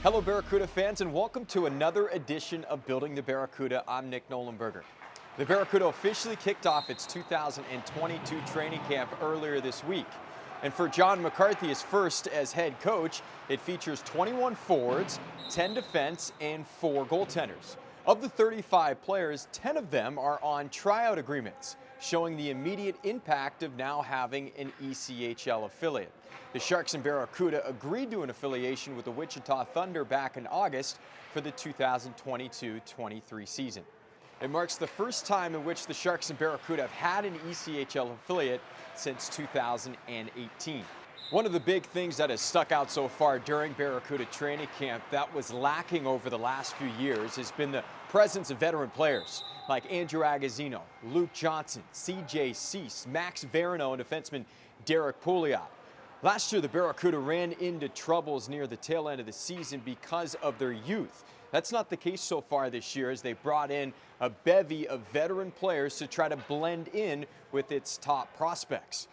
Hello, Barracuda fans, and welcome to another edition of Building the Barracuda. I'm Nick Nolenberger. The Barracuda officially kicked off its 2022 training camp earlier this week. And for John McCarthy, his first as head coach, it features 21 forwards, 10 defense, and 4 goaltenders. Of the 35 players, 10 of them are on tryout agreements, showing the immediate impact of now having an ECHL affiliate. The Sharks and Barracuda agreed to an affiliation with the Wichita Thunder back in August for the 2022-23 season. It marks the first time in which the Sharks and Barracuda have had an ECHL affiliate since 2018. One of the big things that has stuck out so far during Barracuda training camp that was lacking over the last few years has been the presence of veteran players like Andrew Agazzino, Luke Johnson, CJ Cease, Max Verino, and defenseman Derek Pouliot. Last year, the Barracuda ran into troubles near the tail end of the season because of their youth. That's not the case so far this year, as they brought in a bevy of veteran players to try to blend in with its top prospects.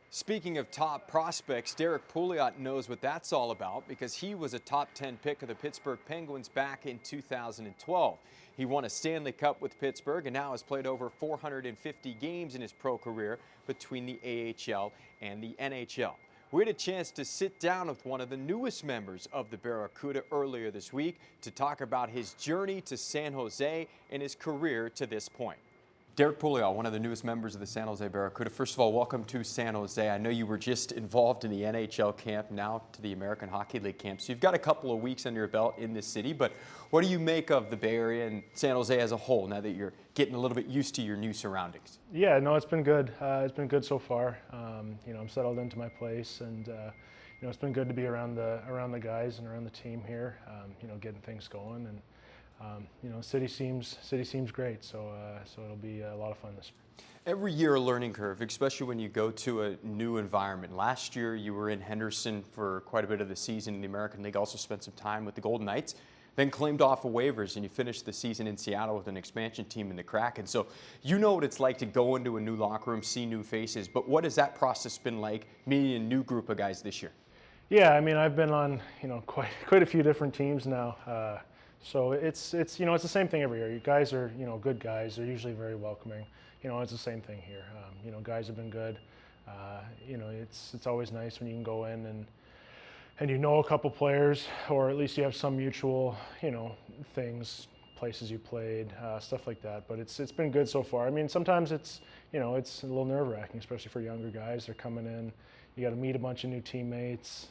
Speaking of top prospects, Derek Pouliot knows what that's all about because he was a top 10 pick of the Pittsburgh Penguins back in 2012. He won a Stanley Cup with Pittsburgh and now has played over 450 games in his pro career between the AHL and the NHL. We had a chance to sit down with one of the newest members of the Barracuda earlier this week to talk about his journey to San Jose and his career to this point. Derek Pouliot, one of the newest members of the San Jose Barracuda. First of all, welcome to San Jose. I know you were just involved in the NHL camp, now to the American Hockey League camp. So you've got a couple of weeks under your belt in this city, but what do you make of the Bay Area and San Jose as a whole now that you're getting a little bit used to your new surroundings? Yeah, no, it's been good. It's been good so far. I'm settled into my place, and it's been good to be around the guys and around the team here. Getting things going, and city seems great. So it'll be a lot of fun this year. Every year a learning curve, especially when you go to a new environment. Last year you were in Henderson for quite a bit of the season in the American League. Also spent some time with the Golden Knights. Then claimed off of waivers, and you finished the season in Seattle with an expansion team in the Kraken. So you know what it's like to go into a new locker room, see new faces. But what has that process been like, meeting a new group of guys this year? Yeah, I mean, I've been on quite a few different teams now. So it's the same thing every year. You guys are good guys. They're usually very welcoming. It's the same thing here. Guys have been good. It's always nice when you can go in and a couple players, or at least you have some mutual, things, places you played, stuff like that. But it's been good so far. I mean, sometimes it's a little nerve-wracking, especially for younger guys. They're coming in. You got to meet a bunch of new teammates.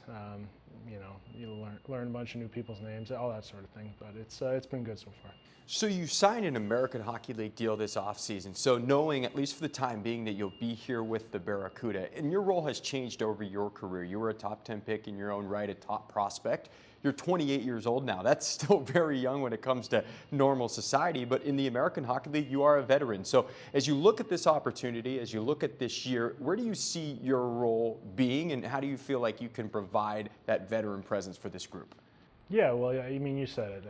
You learn a bunch of new people's names, all that sort of thing. But it's been good so far. So you signed an American Hockey League deal this offseason. So knowing, at least for the time being, that you'll be here with the Barracuda, and your role has changed over your career. You were a top 10 pick in your own right, a top prospect. You're 28 years old now. That's still very young when it comes to normal society, but in the American Hockey League, you are a veteran. So as you look at this opportunity, as you look at this year, where do you see your role being, and how do you feel like you can provide that veteran presence for this group? Yeah, well, I mean, you said it.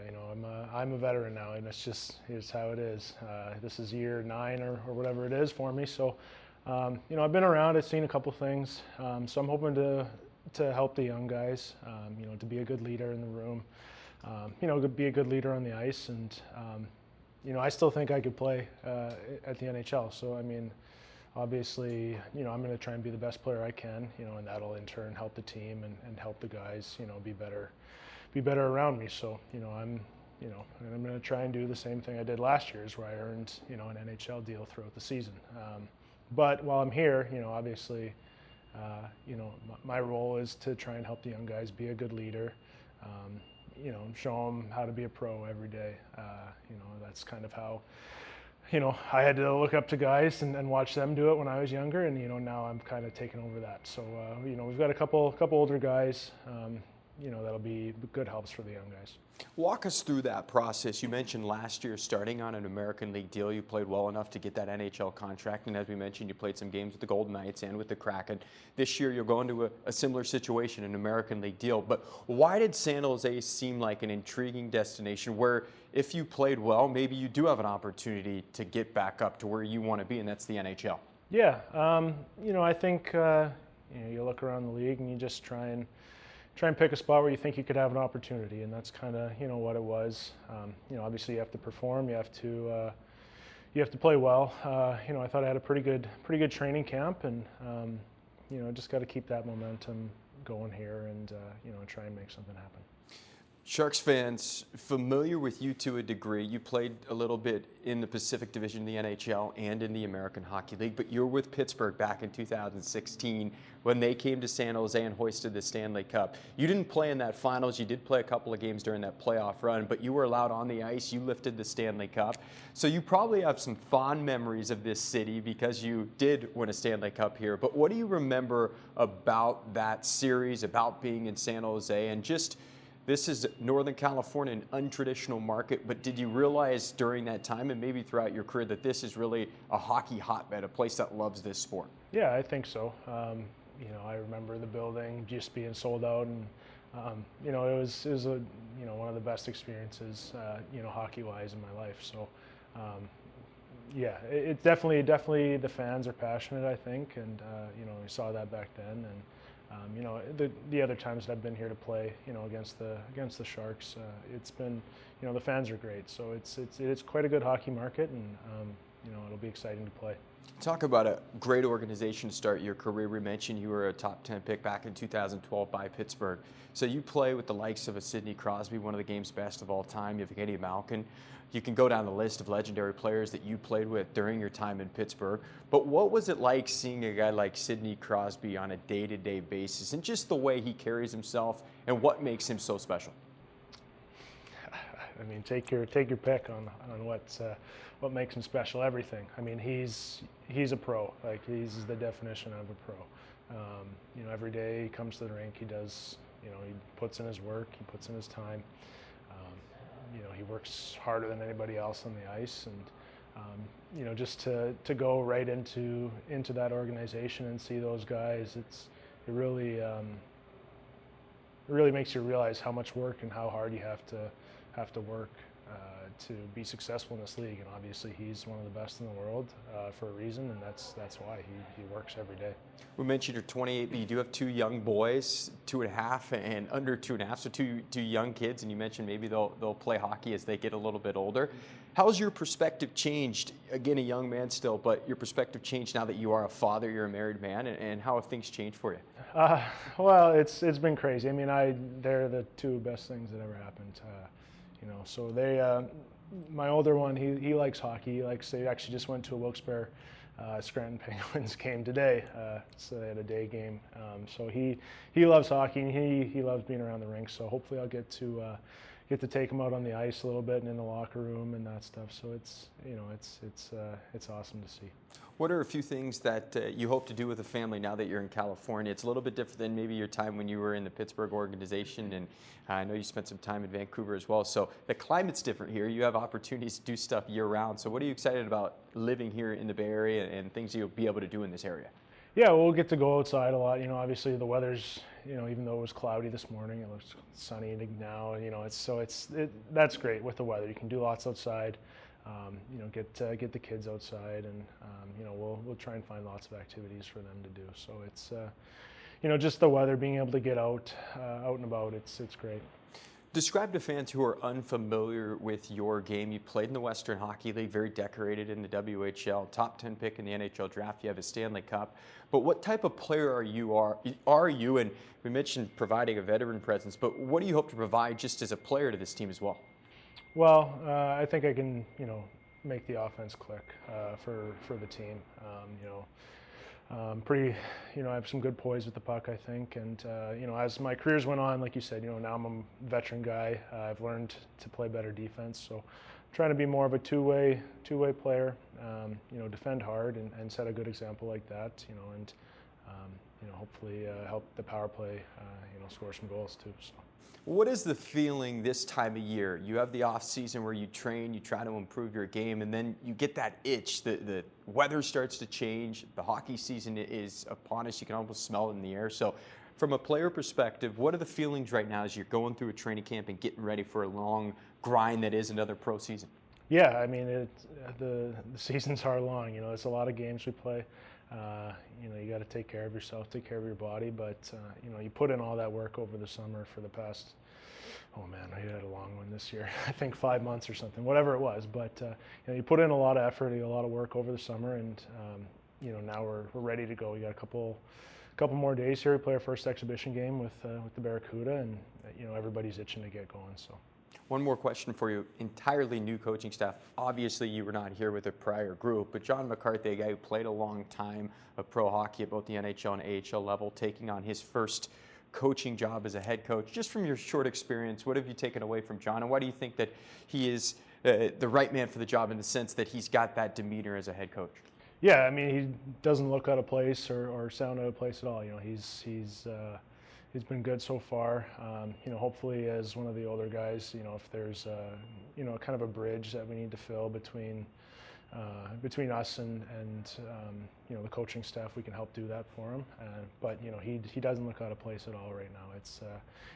I'm a veteran now, and it's how it is. This is year 9 or whatever it is for me. So, I've been around. I've seen a couple things. So I'm hoping to help the young guys. To be a good leader in the room. To be a good leader on the ice, and I still think I could play at the NHL. So I mean, obviously, I'm going to try and be the best player I can. And that'll in turn help the team and help the guys. Be better around me. So I'm going to try and do the same thing I did last year, where I earned an NHL deal throughout the season. But while I'm here, obviously, my role is to try and help the young guys be a good leader. Show them how to be a pro every day. That's kind of how. I had to look up to guys and watch them do it when I was younger, and now I'm kind of taking over that. So we've got a couple older guys. That'll be good helps for the young guys. Walk us through that process. You mentioned last year starting on an American League deal. You played well enough to get that NHL contract, and as we mentioned, you played some games with the Golden Knights and with the Kraken. This year you'll go into a similar situation, an American League deal. But why did San Jose seem like an intriguing destination where if you played well, maybe you do have an opportunity to get back up to where you want to be, and that's the NHL? Yeah, I think you look around the league and you just try try and pick a spot where you think you could have an opportunity, and that's kind of what it was. Obviously you have to perform, you have to play well. I thought I had a pretty good training camp, and just got to keep that momentum going here, and try and make something happen. Sharks fans familiar with you to a degree. You played a little bit in the Pacific Division of the NHL and in the American Hockey League, but you were with Pittsburgh back in 2016 when they came to San Jose and hoisted the Stanley Cup. You didn't play in that finals. You did play a couple of games during that playoff run, but you were allowed on the ice. You lifted the Stanley Cup. So you probably have some fond memories of this city because you did win a Stanley Cup here. But what do you remember about that series, about being in San Jose, and just this is Northern California, an untraditional market, but did you realize during that time and maybe throughout your career that this is really a hockey hotbed, a place that loves this sport? Yeah, I think so. I remember the building just being sold out, and it was one of the best experiences, hockey-wise in my life. So, yeah, it definitely the fans are passionate, I think, and we saw that back then, and. The other times that I've been here to play, against the Sharks, it's been, the fans are great. So it's quite a good hockey market, and it'll be exciting to play. Talk about a great organization to start your career. We mentioned you were a top 10 pick back in 2012 by Pittsburgh. So you play with the likes of a Sidney Crosby, one of the game's best of all time. You have Evgeny Malkin. You can go down the list of legendary players that you played with during your time in Pittsburgh. But what was it like seeing a guy like Sidney Crosby on a day-to-day basis, and just the way he carries himself, and what makes him so special? I mean, take your pick on what makes him special. Everything. I mean, he's a pro. Like, he's the definition of a pro. Every day he comes to the rink, he does. He puts in his work, he puts in his time. He works harder than anybody else on the ice, and just to go right into that organization and see those guys, it really makes you realize how much work and how hard you have to work to be successful in this league. And obviously he's one of the best in the world for a reason, and that's why he works every day. We mentioned you're 28, but you do have two young boys, 2.5 and under 2.5, so two young kids, and you mentioned maybe they'll play hockey as they get a little bit older. How's your perspective changed? Again, a young man still, but your perspective changed now that you are a father, you're a married man, and how have things changed for you? Well, it's been crazy. I mean, they're the two best things that ever happened. So they, my older one, he likes hockey. They actually just went to a Wilkes-Barre Scranton Penguins game today, so they had a day game. So he loves hockey, and he loves being around the rink. So hopefully I'll get to take him out on the ice a little bit and in the locker room and that stuff. So it's awesome to see. What are a few things that you hope to do with the family now that you're in California? It's a little bit different than maybe your time when you were in the Pittsburgh organization, and I know you spent some time in Vancouver as well. So the climate's different here. You have opportunities to do stuff year-round. So what are you excited about living here in the Bay Area and things you'll be able to do in this area? Yeah, we'll get to go outside a lot. Obviously the weather's, even though it was cloudy this morning, it looks sunny now. That's great with the weather. You can do lots outside. Get the kids outside, and we'll try and find lots of activities for them to do. So it's just the weather, being able to get out and about. It's great. Describe to fans who are unfamiliar with your game. You played in the Western Hockey League, very decorated in the WHL, top 10 pick in the NHL draft. You have a Stanley Cup. But what type of player are you? And we mentioned providing a veteran presence, but what do you hope to provide just as a player to this team as well? Well, I think I can, make the offense click for the team. I have some good poise with the puck, I think, and as my careers went on, like you said, now I'm a veteran guy. I've learned to play better defense, so I'm trying to be more of a two-way player. Defend hard and set a good example like that. And hopefully help the power play. Score some goals too. So. What is the feeling this time of year? You have the off season where you train, you try to improve your game, and then you get that itch. The weather starts to change. The hockey season is upon us. You can almost smell it in the air. So from a player perspective, what are the feelings right now as you're going through a training camp and getting ready for a long grind that is another pro season? Yeah, I mean, the seasons are long. It's a lot of games we play. You know, you got to take care of yourself, take care of your body, but you know, you put in all that work over the summer for the past, oh man, I had a long one this year. I think 5 months or something, whatever it was. But you know, you put in a lot of effort, a lot of work over the summer, and you know, now we're ready to go. We got a couple more days here. We play our first exhibition game with the Barracuda, and you know, everybody's itching to get going. So. One more question for you. Entirely new coaching staff. Obviously, you were not here with a prior group, but John McCarthy, a guy who played a long time of pro hockey at both the NHL and AHL level, taking on his first coaching job as a head coach. Just from your short experience, what have you taken away from John, and why do you think that he is the right man for the job in the sense that he's got that demeanor as a head coach? Yeah, I mean, he doesn't look out of place or sound out of place at all. You know, he's been good so far. You know, hopefully as one of the older guys, you know, if there's you know, kind of a bridge that we need to fill between us and you know, the coaching staff, we can help do that for him. But you know, he doesn't look out of place at all right now. It's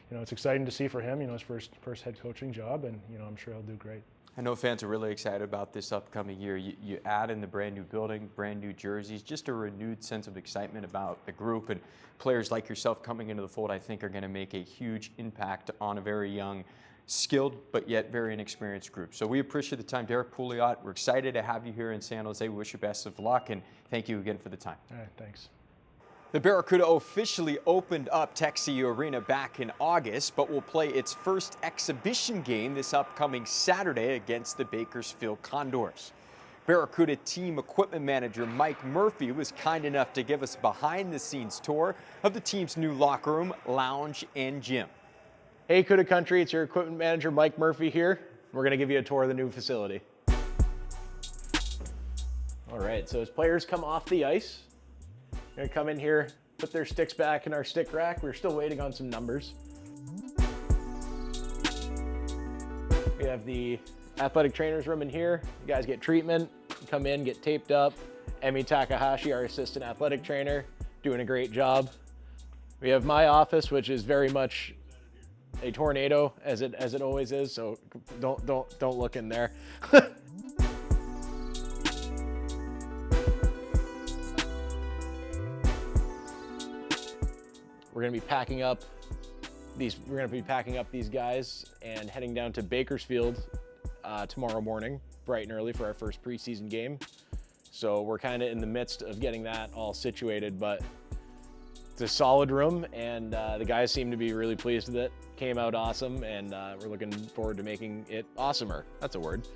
you know, it's exciting to see for him. You know, his first head coaching job, and you know, I'm sure he'll do great. I know fans are really excited about this upcoming year. You add in the brand new building, brand new jerseys, just a renewed sense of excitement about the group, and players like yourself coming into the fold, I think, are going to make a huge impact on a very young, skilled, but yet very inexperienced group. So we appreciate the time. Derek Pouliot, we're excited to have you here in San Jose. We wish you best of luck, and thank you again for the time. All right, thanks. The Barracuda officially opened up Texio Arena back in August, but will play its first exhibition game this upcoming Saturday against the Bakersfield Condors. Barracuda team equipment manager Mike Murphy was kind enough to give us a behind-the-scenes tour of the team's new locker room, lounge, and gym. Hey Cuda Country, it's your equipment manager Mike Murphy here. We're going to give you a tour of the new facility. All right, so as players come off the ice, they're going to come in here, put their sticks back in our stick rack. We're still waiting on some numbers. We have the athletic trainers room in here. You guys get treatment, you come in, get taped up. Emi Takahashi, our assistant athletic trainer, doing a great job. We have my office, which is very much a tornado, as it always is. So don't look in there. We're going to be packing up these guys and heading down to Bakersfield tomorrow morning, bright and early, for our first preseason game. So we're kind of in the midst of getting that all situated, but it's a solid room, and the guys seem to be really pleased with it. Came out awesome, and we're looking forward to making it awesomer. That's a word.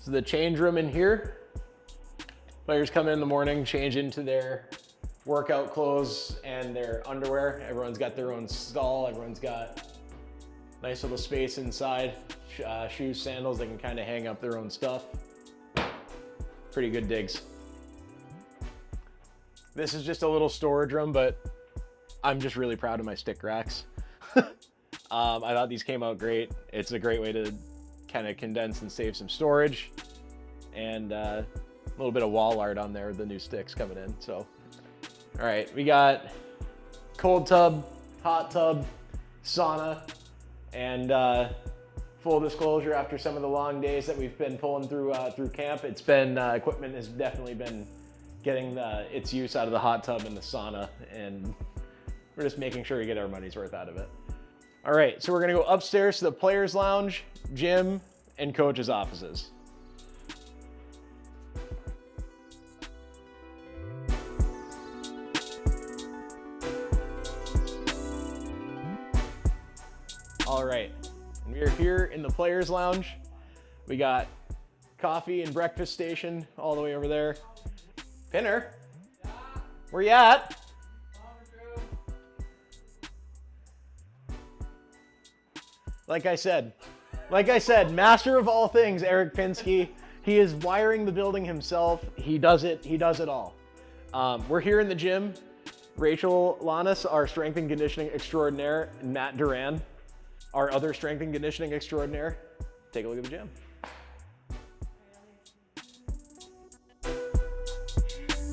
So the change room in here, players come in the morning, change into their workout clothes and their underwear. Everyone's got their own stall. Everyone's got nice little space inside. Shoes, sandals, they can kind of hang up their own stuff. Pretty good digs. This is just a little storage room, but I'm just really proud of my stick racks. I thought these came out great. It's a great way to kind of condense and save some storage, and a little bit of wall art on there with the new sticks coming in. So, all right, we got cold tub, hot tub, sauna, and full disclosure, after some of the long days that we've been pulling through camp, it's been equipment has definitely been getting its use out of the hot tub and the sauna, and we're just making sure we get our money's worth out of it. All right, so we're gonna go upstairs to the players' lounge, gym, and coaches' offices. All right, we are here in the players' lounge. We got coffee and breakfast station all the way over there. Pinner, where you at? Like I said, master of all things, Eric Pinsky. He is wiring the building himself. He does it all. We're here in the gym. Rachel Lanas, our strength and conditioning extraordinaire, and Matt Duran, our other strength and conditioning extraordinaire. Take a look at the gym.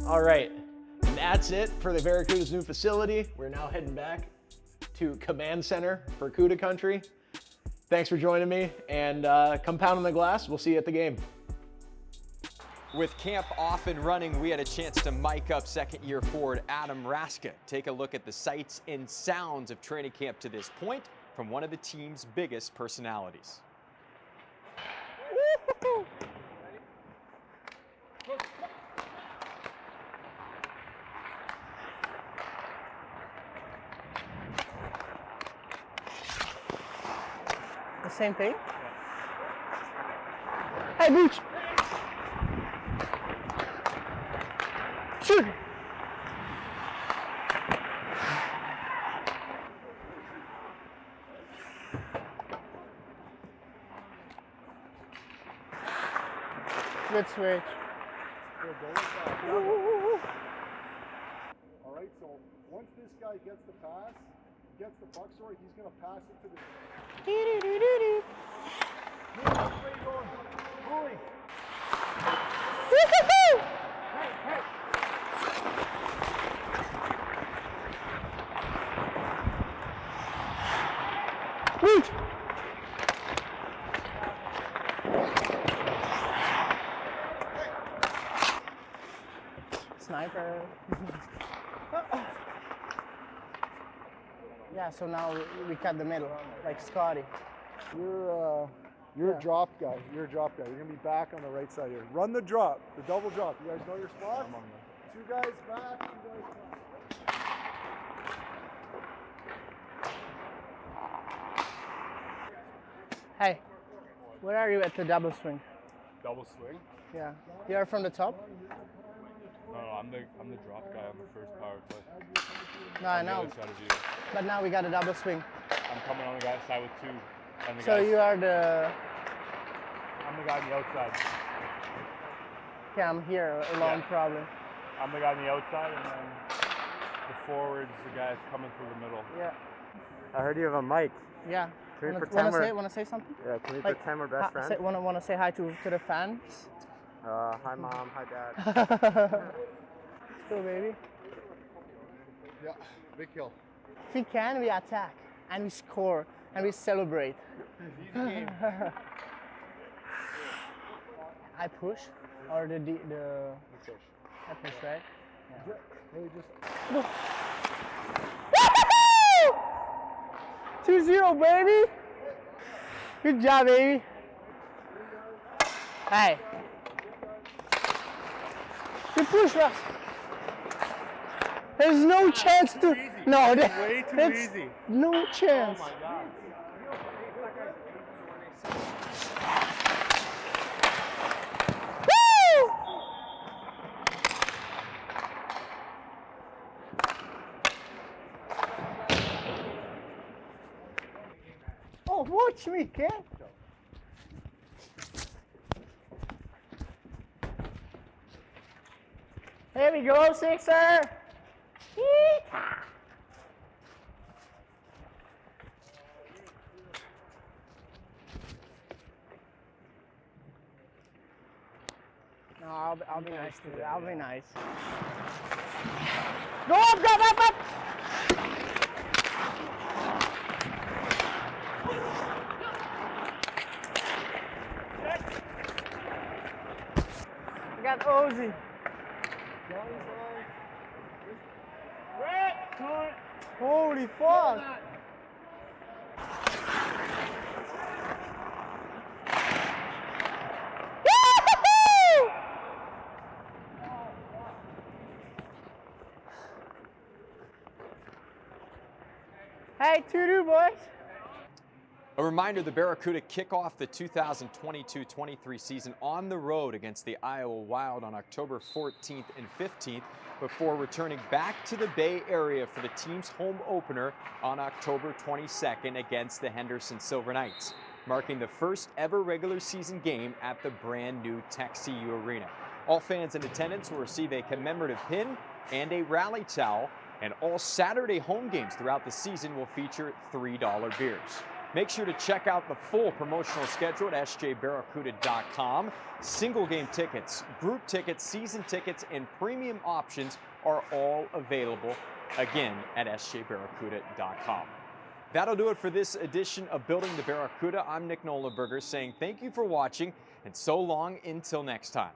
All right, and that's it for the Barracuda's new facility. We're now heading back to Command Center for Cuda Country. Thanks for joining me, and come pound on the glass. We'll see you at the game. With camp off and running, we had a chance to mic up second-year forward Adam Raska. Take a look at the sights and sounds of training camp to this point from one of the team's biggest personalities. The same thing? Hey, Booch! Shoot! Good switch. All right, so once this guy gets the pass, gets the puck, sorry, he's going to pass it to the... Bully. Reach! Sniper. Yeah, so now we cut the middle, like Scotty. You're a drop guy. You're a drop guy. You're going to be back on the right side here. Run the drop, the double drop. You guys know your spot? Two guys back, two guys back. Hey, where are you at the double swing? Double swing? Yeah, you are from the top? No, I'm the drop guy on the first power play. No, I On the know, other side of you. but now we got a double swing. I'm coming on the guy's side with two. And the So guys, you are the, I'm the guy on the outside. yeah, I'm here alone Yeah. probably. I'm the guy on the outside, and then the forward's the guy that's coming through the middle. Yeah, I heard you have a mic. yeah. Can we Wanna pretend we're wanna say something? yeah? Can we Like, pretend we're best friends? Wanna say hi to the fans? Hi mom, hi dad. Cool, baby. Yeah, big kill. If we can, we attack and we score and we celebrate. I push or the I push, right? Yeah. Hey, just... 2-0, baby. Good job, baby. Hey. Good push, Russ. There's no chance to. No, Way too that's easy. no chance. Oh my God. Woo! Oh, watch me, kid. Here we go, Sixer. Yeehaw. No, I'll be nice to you. I'll be nice. Go up, go up, up! We got Ozzy. Holy fuck! Woo-hoo-hoo! Hey, to-do, boys. A reminder, the Barracuda kick off the 2022-23 season on the road against the Iowa Wild on October 14th and 15th before returning back to the Bay Area for the team's home opener on October 22nd against the Henderson Silver Knights, marking the first ever regular season game at the brand new TechCU Arena. All fans in attendance will receive a commemorative pin and a rally towel, and all Saturday home games throughout the season will feature $3 beers. Make sure to check out the full promotional schedule at sjbarracuda.com. Single game tickets, group tickets, season tickets, and premium options are all available, again, at sjbarracuda.com. That'll do it for this edition of Building the Barracuda. I'm Nick Nolenberger saying thank you for watching, and so long until next time.